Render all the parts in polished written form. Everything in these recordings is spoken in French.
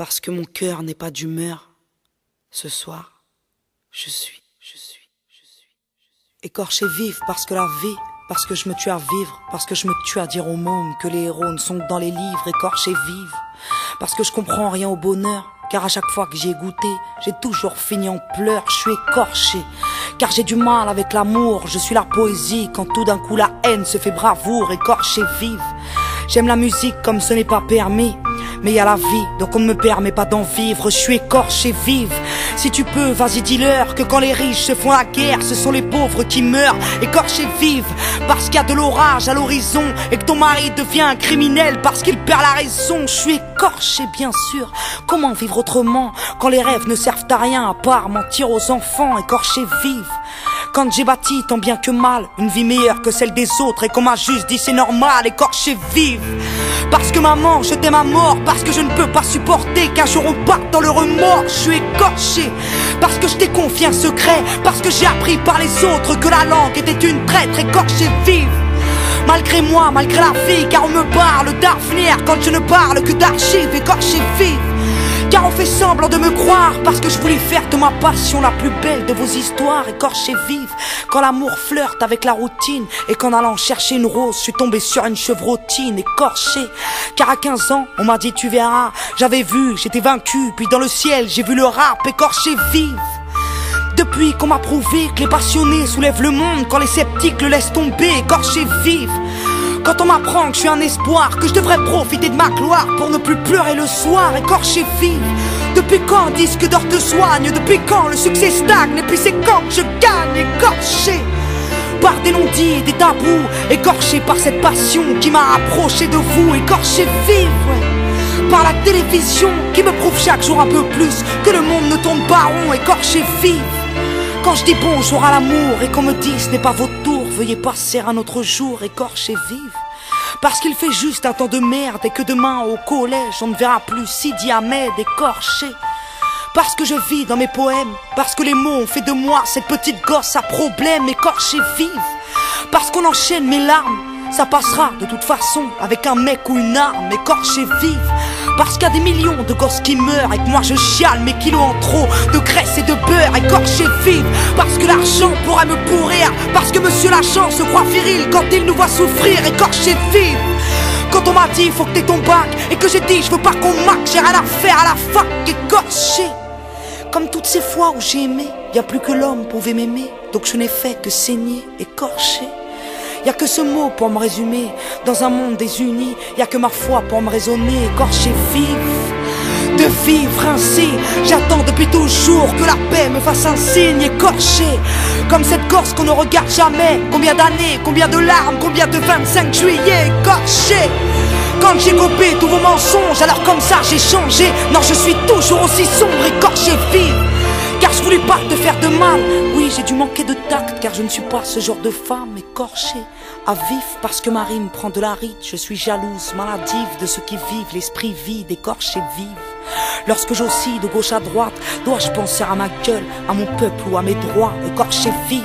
Parce que mon cœur n'est pas d'humeur. Ce soir, je suis écorché vif parce que la vie, parce que je me tue à vivre, parce que je me tue à dire aux mômes que les héros ne sont que dans les livres, écorché vif, parce que je comprends rien au bonheur, car à chaque fois que j'y ai goûté, j'ai toujours fini en pleurs, je suis écorché, car j'ai du mal avec l'amour, je suis la poésie, quand tout d'un coup la haine se fait bravoure, écorché vive. J'aime la musique comme ce n'est pas permis, mais y a la vie, donc on ne me permet pas d'en vivre, je suis écorché vive. Si tu peux, vas-y dis-leur que quand les riches se font la guerre, ce sont les pauvres qui meurent, écorché vive. Parce qu'il y a de l'orage à l'horizon et que ton mari devient un criminel parce qu'il perd la raison, je suis écorché bien sûr. Comment vivre autrement quand les rêves ne servent à rien à part mentir aux enfants, écorché vive. Quand j'ai bâti tant bien que mal une vie meilleure que celle des autres et qu'on m'a juste dit c'est normal, écorché vive. Parce que maman, je t'aime à mort, parce que je ne peux pas supporter qu'un jour on parte dans le remords, je suis écorché. Parce que je t'ai confié un secret, parce que j'ai appris par les autres que la langue était une traître, écorché vive. Malgré moi, malgré la vie, car on me parle d'avenir quand je ne parle que d'archives, écorché vive. Car on fait semblant de me croire parce que je voulais faire de ma passion la plus belle de vos histoires, écorché vive. Quand l'amour flirte avec la routine et qu'en allant chercher une rose, je suis tombé sur une chevrotine, écorché. Car à 15 ans, on m'a dit tu verras, j'avais vu, j'étais vaincu, puis dans le ciel, j'ai vu le rap, écorché vive. Depuis qu'on m'a prouvé que les passionnés soulèvent le monde quand les sceptiques le laissent tomber, écorché vive. Quand on m'apprend que je suis un espoir, que je devrais profiter de ma gloire pour ne plus pleurer le soir, écorché vive. Depuis quand un disque d'or te soigne? Depuis quand le succès stagne? Et puis c'est quand que je gagne, écorché par des non-dits et des tabous, écorché par cette passion qui m'a approché de vous, écorché vive, ouais. Par la télévision qui me prouve chaque jour un peu plus que le monde ne tourne pas rond, écorché vive. Quand je dis bonjour à l'amour et qu'on me dit ce n'est pas votre tour, veuillez passer un autre jour, écorché vive. Parce qu'il fait juste un temps de merde et que demain au collège on ne verra plus Sidi Ahmed, écorché. Parce que je vis dans mes poèmes, parce que les mots ont fait de moi cette petite gosse à problème, écorché vive. Parce qu'on enchaîne mes larmes, ça passera de toute façon avec un mec ou une arme, écorché vive. Parce qu'il y a des millions de gosses qui meurent et que moi je chiale mes kilos en trop de graisse et de beurre, écorché vive. Parce que l'argent pourrait me pourrir, parce que monsieur l'agent se croit viril quand il nous voit souffrir, écorché vive. Quand on m'a dit faut que t'aies ton bac et que j'ai dit je veux pas qu'on maque, j'ai rien à faire à la fac, écorché. Comme toutes ces fois où j'ai aimé, y a plus que l'homme pouvait m'aimer, donc je n'ai fait que saigner, écorché. Y'a que ce mot pour me résumer, dans un monde désuni, y'a que ma foi pour me raisonner, écorché vive. De vivre ainsi, j'attends depuis toujours que la paix me fasse un signe, écorché. Comme cette Corse qu'on ne regarde jamais, combien d'années, combien de larmes, combien de 25 juillet, écorché. Quand j'ai copé tous vos mensonges, alors comme ça j'ai changé, non je suis toujours aussi sombre, écorché vive. Car je voulais pas te faire de mal, oui j'ai dû manquer de tact, car je ne suis pas ce genre de femme, écorchée à vif. Parce que ma rime prend de la ride, je suis jalouse, maladive de ceux qui vivent l'esprit vide, écorché vive. Lorsque j'oscille de gauche à droite, dois-je penser à ma gueule, à mon peuple ou à mes droits, écorché vive.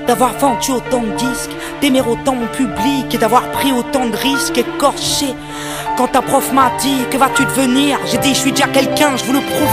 D'avoir vendu autant de disques, d'aimer autant mon public et d'avoir pris autant de risques, écorché. Quand ta prof m'a dit que vas-tu devenir, j'ai dit je suis déjà quelqu'un, je vous le prouve.